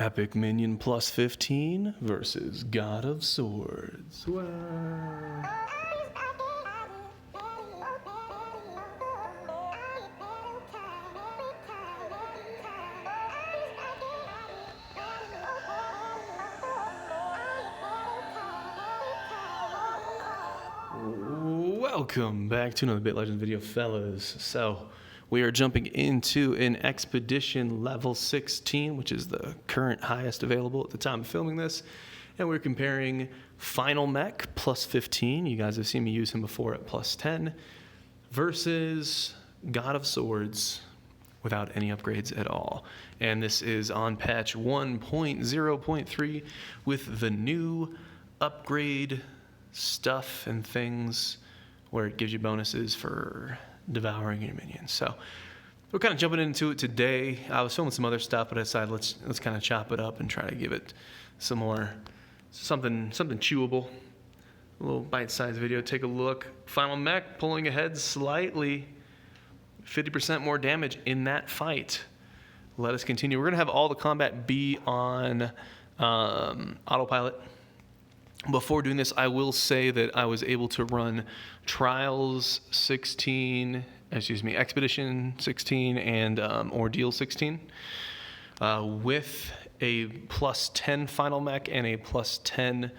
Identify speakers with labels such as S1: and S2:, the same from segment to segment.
S1: Epic Minion plus 15 versus God of Swords. Wow. Welcome back to another Bit Legends video, fellas. So we are jumping into an Expedition level 16, which is the current highest available at the time of filming this. And we're comparing Final Mech plus 15. You guys have seen me use him before at plus 10 versus God of Swords without any upgrades at all. And this is on patch 1.0.3 with the new upgrade stuff and things where it gives you bonuses for devouring your minions. So we're kind of jumping into it today. I was filming some other stuff, but I decided let's kind of chop it up and try to give it some more something chewable. A little bite-sized video. Take a look. Final Mech pulling ahead slightly. 50% more damage in that fight. Let us continue. We're going to have all the combat be on autopilot. Before doing this, I will say that I was able to run Expedition 16 and Ordeal 16 with a plus 10 Final Mech and a plus 10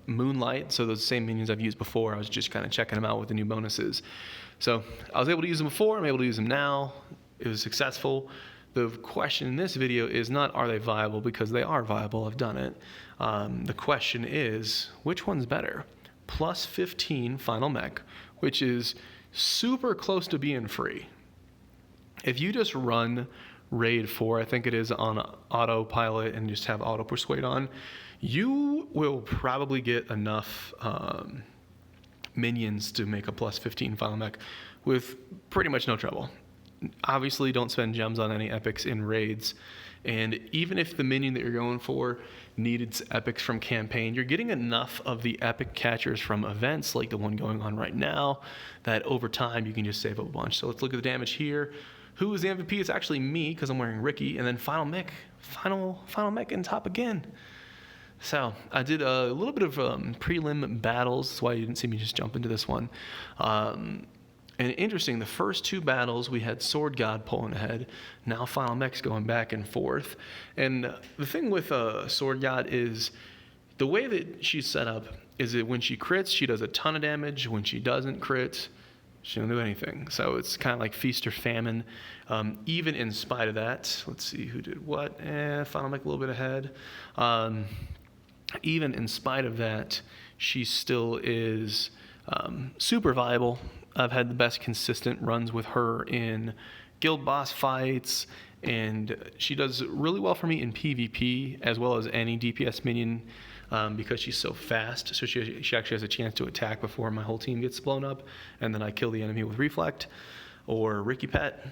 S1: Moonlight. So those same minions I've used before. I was just kind of checking them out with the new bonuses. So I was able to use them before. I'm able to use them now. It was successful. The question in this video is not are they viable, because they are viable. I've done it. The question is, which one's better? Plus 15 Final Mech, which is super close to being free. If you just run Raid 4, I think it is, on autopilot and just have auto persuade on, you will probably get enough minions to make a plus 15 Final Mech with pretty much no trouble. Obviously, don't spend gems on any epics in raids. And even if the minion that you're going for needed epics from campaign, you're getting enough of the epic catchers from events like the one going on right now that over time you can just save a bunch. So let's look at the damage here. Who is the MVP? It's actually me, because I'm wearing Ricky. And then Final Mech in top again. So I did a little bit of prelim battles. That's why you didn't see me just jump into this one. And interesting, the first two battles, we had Sword God pulling ahead. Now Final Mech's going back and forth. And the thing with Sword God is the way that she's set up is that when she crits, she does a ton of damage. When she doesn't crit, she don't do anything. So it's kind of like feast or famine. Even in spite of that, let's see who did what. Final Mech a little bit ahead. Even in spite of that, she still is super viable. I've had the best consistent runs with her in guild boss fights, and she does really well for me in PvP as well as any DPS minion because she's so fast. So she actually has a chance to attack before my whole team gets blown up, and then I kill the enemy with Reflect or Ricky Pet.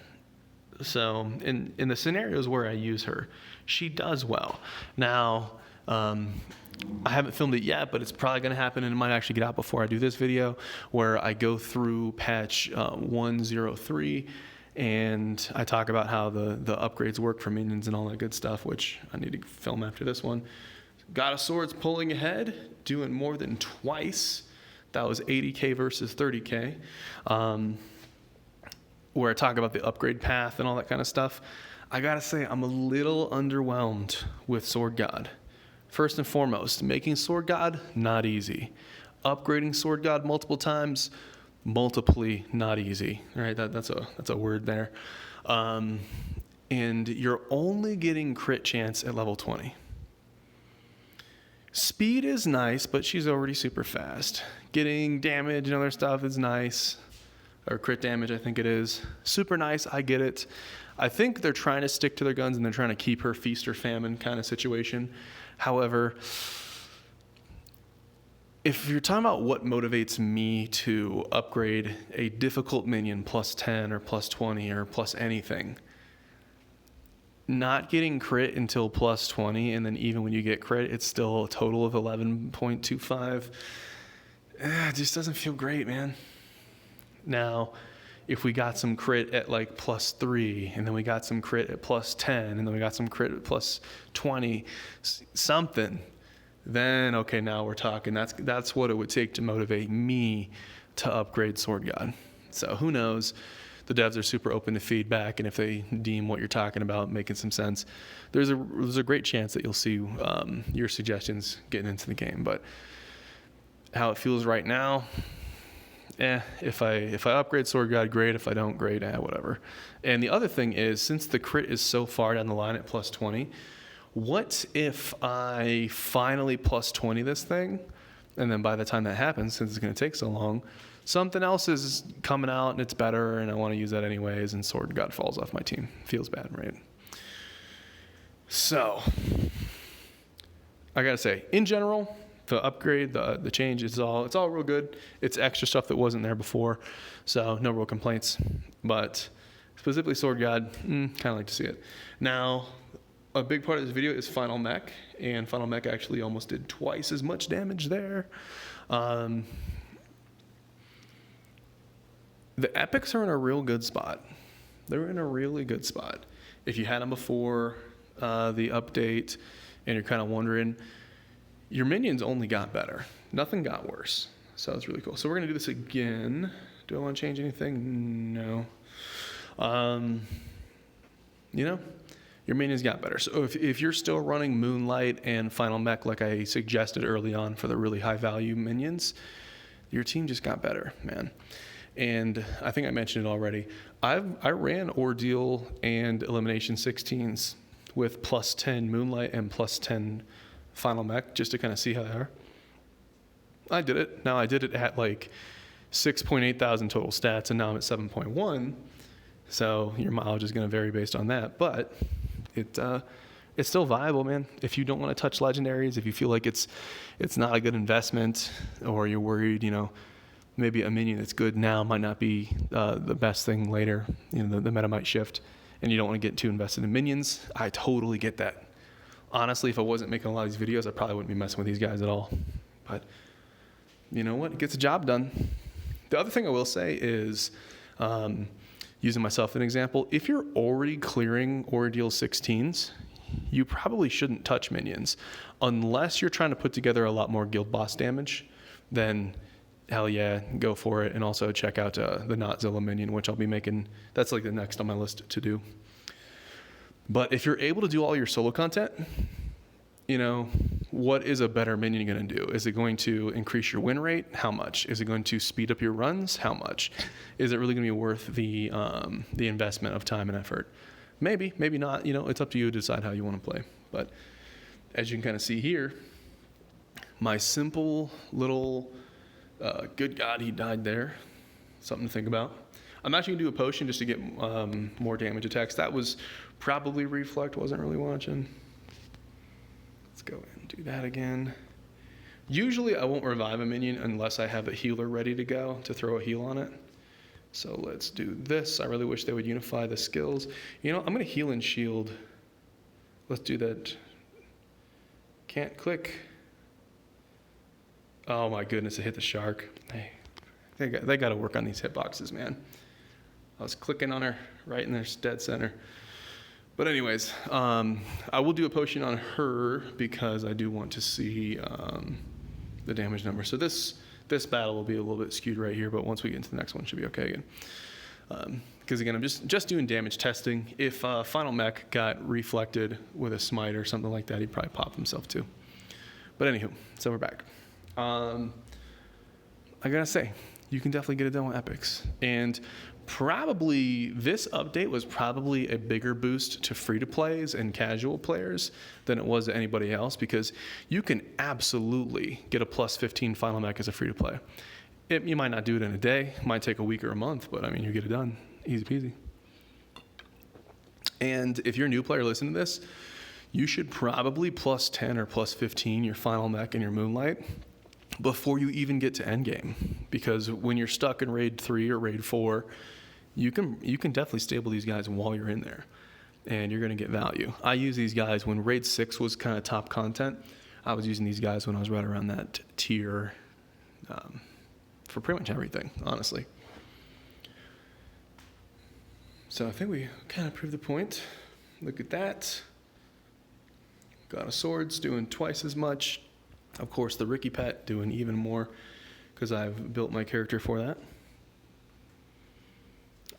S1: So in the scenarios where I use her, she does well. Now, I haven't filmed it yet, but it's probably going to happen, and it might actually get out before I do this video, where I go through patch 1.03 and I talk about how the upgrades work for minions and all that good stuff, which I need to film after this one. God of Swords pulling ahead, doing more than twice. That was 80k versus 30k, where I talk about the upgrade path and all that kind of stuff. I gotta say, I'm a little underwhelmed with Sword God. First and foremost, making Sword God, not easy. Upgrading Sword God multiple times, multiply not easy. All right, that's a word there. And you're only getting crit chance at level 20. Speed is nice, but she's already super fast. Getting damage and other stuff is nice. Or crit damage, I think it is. Super nice, I get it. I think they're trying to stick to their guns and they're trying to keep her feast or famine kind of situation. However, if you're talking about what motivates me to upgrade a difficult minion plus 10 or plus 20 or plus anything, not getting crit until plus 20, and then even when you get crit, it's still a total of 11.25. It just doesn't feel great, man. Now, if we got some crit at like +3, and then we got some crit at +10, and then we got some crit at +20, something, then okay, now we're talking. That's what it would take to motivate me to upgrade Sword God. So who knows? The devs are super open to feedback, and if they deem what you're talking about making some sense, there's a great chance that you'll see your suggestions getting into the game. But how it feels right now, if I upgrade Sword God, great. If I don't, great. Whatever. And the other thing is, since the crit is so far down the line at +20, what if I finally +20 this thing, and then by the time that happens, since it's going to take so long, something else is coming out and it's better, and I want to use that anyways, and Sword God falls off my team. Feels bad, right? So, I gotta say, in general, the upgrade, the change, it's all real good. It's extra stuff that wasn't there before, so no real complaints. But specifically Sword God, kind of like to see it. Now, a big part of this video is Final Mech, and Final Mech actually almost did twice as much damage there. The epics are in a real good spot. They're in a really good spot. If you had them before the update and you're kind of wondering, your minions only got better. Nothing got worse. So it's really cool. So we're going to do this again. Do I want to change anything? No. Your minions got better. So if you're still running Moonlight and Final Mech like I suggested early on for the really high value minions, your team just got better, man. And I think I mentioned it already. I ran Ordeal and Elimination 16s with +10 Moonlight and +10 Final Mech just to kind of see how they are. I did it. Now I did it at like 6.8 thousand total stats, and now I'm at 7.1. So your mileage is going to vary based on that, but it's still viable, man. If you don't want to touch legendaries, if you feel like it's not a good investment, or you're worried, maybe a minion that's good now might not be the best thing later. The meta might shift, and you don't want to get too invested in minions. I totally get that. Honestly, if I wasn't making a lot of these videos, I probably wouldn't be messing with these guys at all. But you know what? It gets the job done. The other thing I will say is, using myself as an example, if you're already clearing Ordeal 16s, you probably shouldn't touch minions. Unless you're trying to put together a lot more guild boss damage, then hell yeah, go for it. And also check out the Notzilla minion, which I'll be making. That's like the next on my list to do. But if you're able to do all your solo content, what is a better minion going to do? Is it going to increase your win rate? How much? Is it going to speed up your runs? How much? Is it really going to be worth the investment of time and effort? Maybe, maybe not. It's up to you to decide how you want to play. But as you can kind of see here, my simple little, good God, he died there. Something to think about. I'm actually going to do a potion just to get more damage attacks. That was probably Reflect, wasn't really watching. Let's go and do that again. Usually I won't revive a minion unless I have a healer ready to go to throw a heal on it. So let's do this. I really wish they would unify the skills. I'm going to heal and shield. Let's do that. Can't click. Oh my goodness, it hit the shark. Hey, they got to work on these hitboxes, man. I was clicking on her right in their dead center. But anyways, I will do a potion on her because I do want to see the damage number. So this battle will be a little bit skewed right here, but once we get into the next one, it should be okay again. Because again, I'm just doing damage testing. If Final Mech got reflected with a smite or something like that, he'd probably pop himself too. But anywho, so we're back. I gotta say, you can definitely get it done with epics. And probably this update was probably a bigger boost to free-to-plays and casual players than it was to anybody else, because you can absolutely get a +15 Final Mech as a free-to-play. You might not do it in a day, it might take a week or a month, but I mean, you get it done, easy peasy. And if you're a new player listening to this, you should probably +10 or +15 your Final Mech and your Moonlight before you even get to endgame, because when you're stuck in raid 3 or raid 4, you can definitely stable these guys while you're in there, and you're going to get value. I use these guys when raid 6 was kind of top content. I was using these guys when I was right around that tier for pretty much everything, honestly. So I think we kind of proved the point. Look at that. God of Swords doing twice as much. Of course, the Ricky Pet doing even more because I've built my character for that.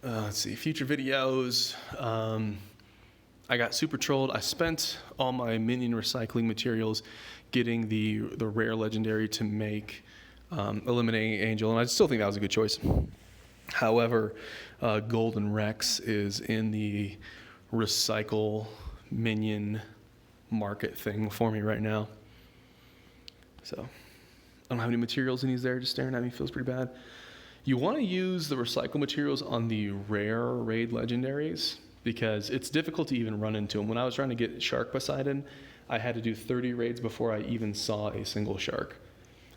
S1: Let's see, future videos. I got super trolled. I spent all my minion recycling materials getting the rare legendary to make Eliminating Angel, and I still think that was a good choice. However, Golden Rex is in the recycle minion market thing for me right now. So I don't have any materials, and he's there just staring at me. Feels pretty bad. You want to use the recycle materials on the rare raid legendaries because it's difficult to even run into them. When I was trying to get Shark Poseidon, I had to do 30 raids before I even saw a single shark.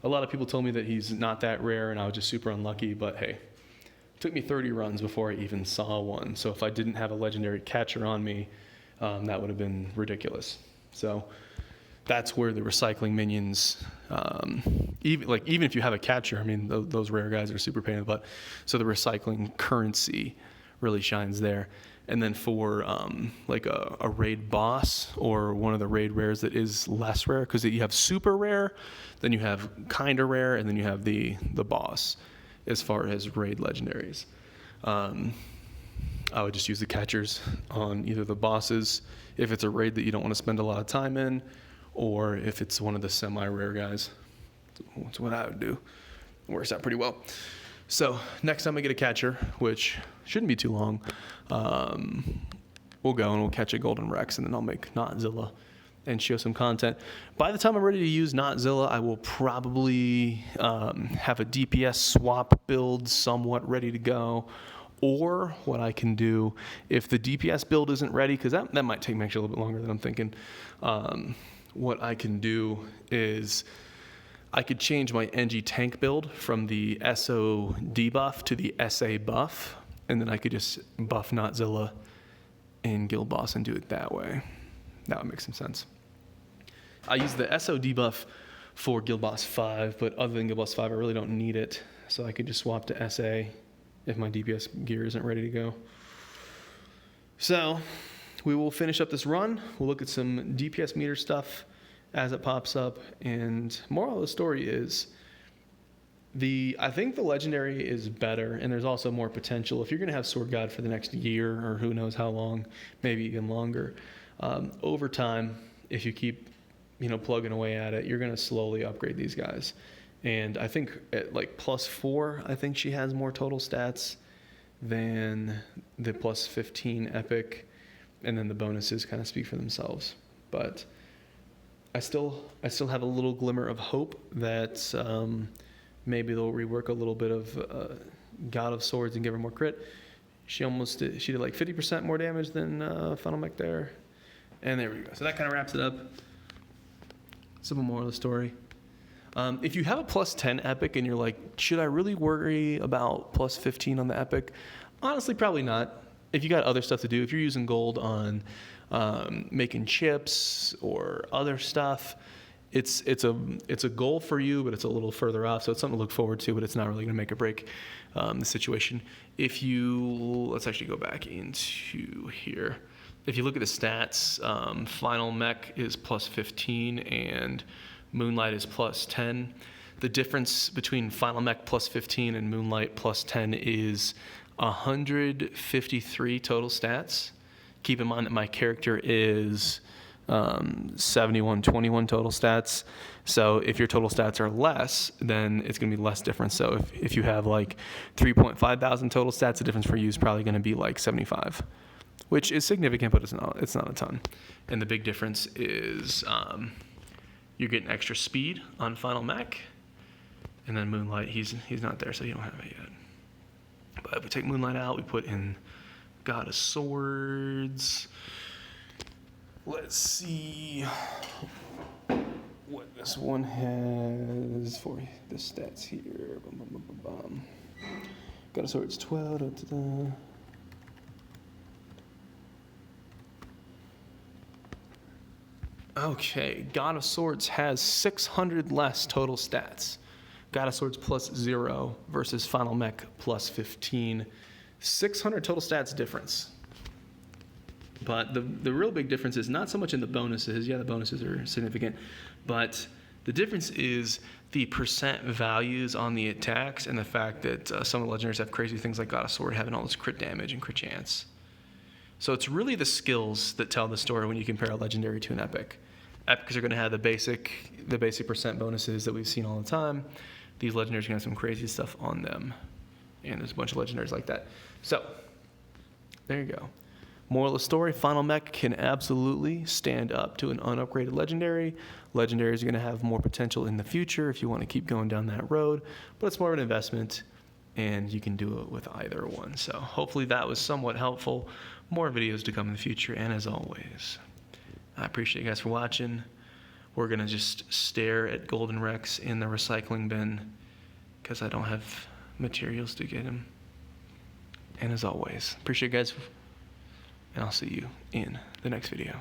S1: A lot of people told me that he's not that rare, and I was just super unlucky, but hey, it took me 30 runs before I even saw one. So if I didn't have a legendary catcher on me, that would have been ridiculous. So that's where the recycling minions, even if you have a catcher, I mean, those rare guys are super pain in the butt. So the recycling currency really shines there. And then for like a raid boss or one of the raid rares that is less rare, because you have super rare, then you have kind of rare, and then you have the boss as far as raid legendaries. I would just use the catchers on either the bosses if it's a raid that you don't want to spend a lot of time in, or if it's one of the semi-rare guys. That's what I would do. It works out pretty well. So next time I get a catcher, which shouldn't be too long, we'll go and we'll catch a Golden Rex, and then I'll make Notzilla and show some content. By the time I'm ready to use Notzilla, I will probably have a DPS swap build somewhat ready to go. Or what I can do, if the DPS build isn't ready, because that might take me actually a little bit longer than I'm thinking, what I can do is I could change my NG tank build from the SO debuff to the SA buff, and then I could just buff Notzilla in Guild Boss and do it that way. That would make some sense. I use the SO debuff for Guild Boss 5, but other than Guild Boss 5, I really don't need it, so I could just swap to SA if my DPS gear isn't ready to go. So we will finish up this run. We'll look at some DPS meter stuff as it pops up. And moral of the story is I think the legendary is better, and there's also more potential. If you're going to have Sword God for the next year, or who knows how long, maybe even longer, over time, if you keep plugging away at it, you're going to slowly upgrade these guys. And I think at like +4, I think she has more total stats than the +15 epic, and then the bonuses kind of speak for themselves. But I still have a little glimmer of hope that maybe they'll rework a little bit of God of Swords and give her more crit. She did like 50% more damage than Funnel Mech there. And there we go. So that kind of wraps it up. Simple moral of the story. If you have a +10 epic and you're like, should I really worry about +15 on the epic? Honestly, probably not. If you got other stuff to do, if you're using gold on making chips or other stuff, it's a goal for you, but it's a little further off. So it's something to look forward to, but it's not really going to make or break the situation. Let's actually go back into here. If you look at the stats, Final Mech is +15 and Moonlight is +10. The difference between Final Mech +15 and Moonlight +10 is 153 total stats. Keep in mind that my character is 7121 total stats. So if your total stats are less, then it's going to be less difference. So if you have like 3.5 thousand total stats, the difference for you is probably going to be like 75, which is significant, but it's not a ton. And the big difference is you're getting extra speed on Final Mech, and then Moonlight, he's not there, so you don't have it yet. But if we take Moonlight out, we put in God of Swords. Let's see what this one has for the stats here. God of Swords 12. Okay, God of Swords has 600 less total stats. God of Swords +0 versus Final Mech +15. 600 total stats difference. But the real big difference is not so much in the bonuses. Yeah, the bonuses are significant. But the difference is the percent values on the attacks and the fact that some of the legendaries have crazy things like God of Sword having all this crit damage and crit chance. So it's really the skills that tell the story when you compare a legendary to an epic. Epics are going to have the basic percent bonuses that we've seen all the time. These legendaries are going to have some crazy stuff on them. And there's a bunch of legendaries like that. So, there you go. Moral of the story, Final Mech can absolutely stand up to an unupgraded legendary. Legendaries are going to have more potential in the future if you want to keep going down that road. But it's more of an investment, and you can do it with either one. So hopefully that was somewhat helpful. More videos to come in the future, and as always, I appreciate you guys for watching. We're going to just stare at Golden Rex in the recycling bin because I don't have materials to get him. And as always, appreciate you guys, and I'll see you in the next video.